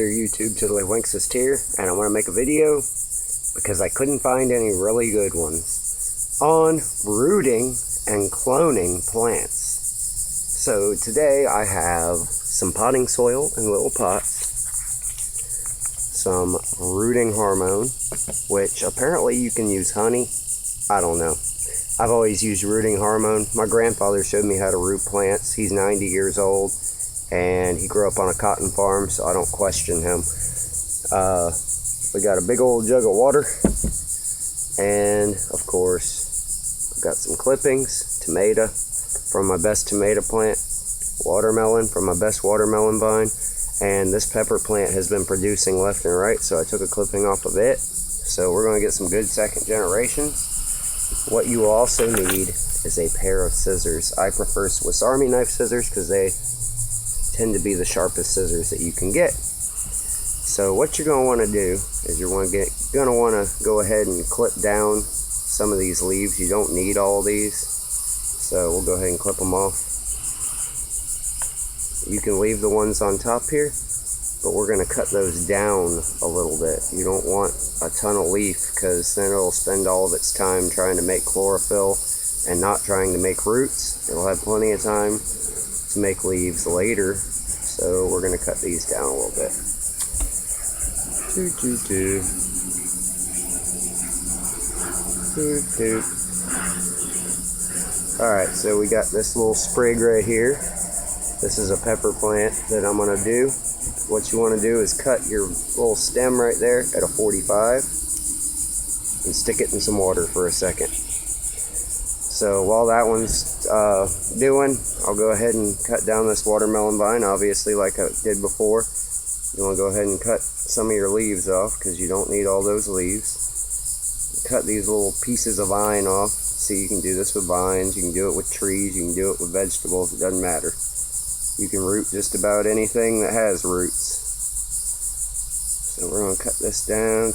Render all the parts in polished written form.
YouTube to the Winxest here, and I want to make a video because I couldn't find any really good ones on rooting and cloning plants. So today I have some potting soil in little pots, some rooting hormone, which apparently you can use honey. I don't know. I've always used rooting hormone. My grandfather showed me how to root plants. He's 90 years old. And he grew up on a cotton farm, so I don't question him. We got a big old jug of water, and of course, I've got some clippings, tomato from my best tomato plant, watermelon from my best watermelon vine, and this pepper plant has been producing left and right, so I took a clipping off of it. So we're going to get some good second generations. What you also need is a pair of scissors. I prefer Swiss Army knife scissors because they tend to be the sharpest scissors that you can get. So what you're going to want to do is you're going to want to go ahead and clip down some of these leaves. You don't need all these, so we'll go ahead and clip them off. You can leave the ones on top here, but we're going to cut those down a little bit. You don't want a ton of leaf because then it'll spend all of its time trying to make chlorophyll and not trying to make roots. It'll have plenty of time to make leaves later, so we're going to cut these down a little bit. Alright, so we got this little sprig right here. This is a pepper plant that I'm going to do. What you want to do is cut your little stem right there at a 45 and stick it in some water for a second. So while that one's doing, I'll go ahead and cut down this watermelon vine, obviously like I did before. You want to go ahead and cut some of your leaves off because you don't need all those leaves. Cut these little pieces of vine off. See, you can do this with vines, you can do it with trees, you can do it with vegetables, it doesn't matter. You can root just about anything that has roots. So we're going to cut this down,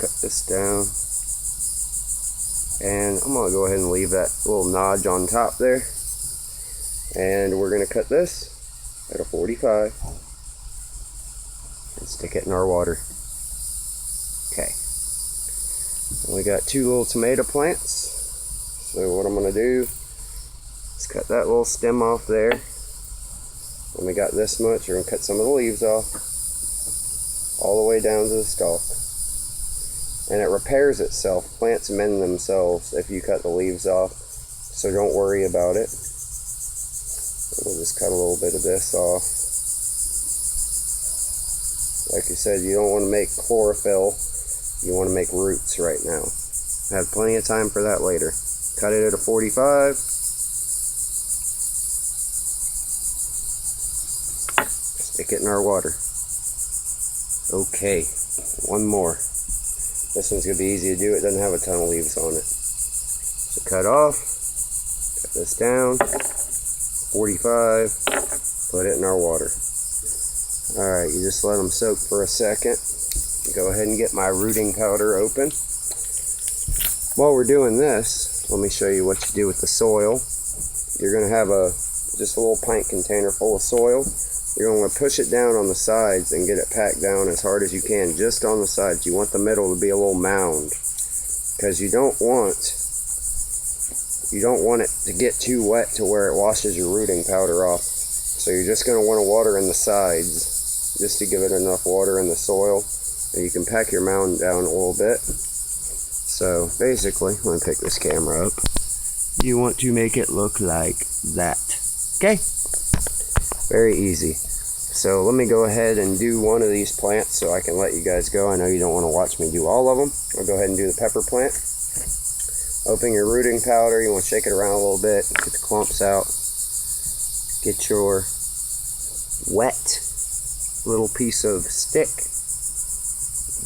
and I'm going to go ahead and leave that little notch on top there. And we're going to cut this at a 45 and stick it in our water. Okay. And we got two little tomato plants. So what I'm going to do is cut that little stem off there. When we got this much, we're going to cut some of the leaves off all the way down to the stalk. And it repairs itself. Plants mend themselves if you cut the leaves off, so don't worry about it. We'll just cut a little bit of this off. Like I said, you don't want to make chlorophyll, you want to make roots right now. I have plenty of time for that later. Cut it at a 45. Stick it in our water. Okay, one more. This one's going to be easy to do. It doesn't have a ton of leaves on it. So cut off, cut this down, 45, put it in our water. Alright, you just let them soak for a second. Go ahead and get my rooting powder open. While we're doing this, let me show you what you do with the soil. You're going to have just a little pint container full of soil. You're going to push it down on the sides and get it packed down as hard as you can, just on the sides. You want the middle to be a little mound, because you don't want it to get too wet to where it washes your rooting powder off. So you're just going to want to water in the sides, just to give it enough water in the soil, and you can pack your mound down a little bit. So basically, let me pick this camera up. You want to make it look like that. Okay? Very easy. So let me go ahead and do one of these plants so I can let you guys go. I know you don't want to watch me do all of them. I'll go ahead and do the pepper plant. Open your rooting powder. You want to shake it around a little bit. Get the clumps out. Get your wet little piece of stick.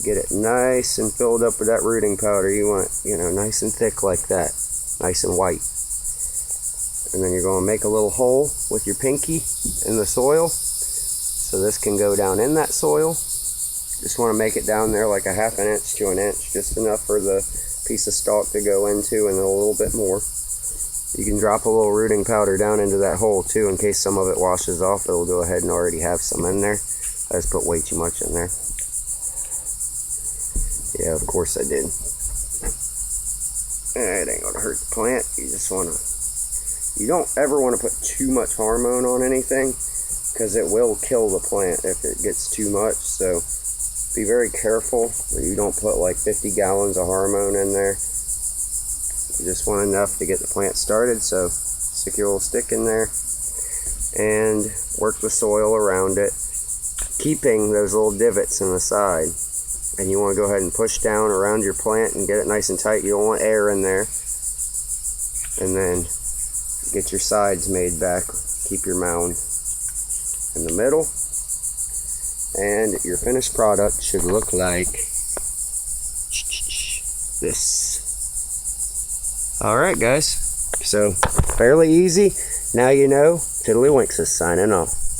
Get it nice and filled up with that rooting powder. You want it, nice and thick like that. Nice and white. And then you're going to make a little hole with your pinky in the soil, so this can go down in that soil. Just want to make it down there like a ½ inch to an inch, just enough for the piece of stalk to go into, and then a little bit more. You can drop a little rooting powder down into that hole too, in case some of it washes off. It'll go ahead and already have some in there. I just put way too much in there. Yeah, of course I did. It ain't gonna hurt the plant. You don't ever want to put too much hormone on anything, because it will kill the plant if it gets too much. So be very careful that you don't put like 50 gallons of hormone in there. You just want enough to get the plant started. So stick your little stick in there and work the soil around it, keeping those little divots in the side. And you want to go ahead and push down around your plant and get it nice and tight. You don't want air in there. And then get your sides made back. Keep your mound in the middle. And your finished product should look like this. Alright guys, so fairly easy. Now you know. Tiddlywinks is signing off.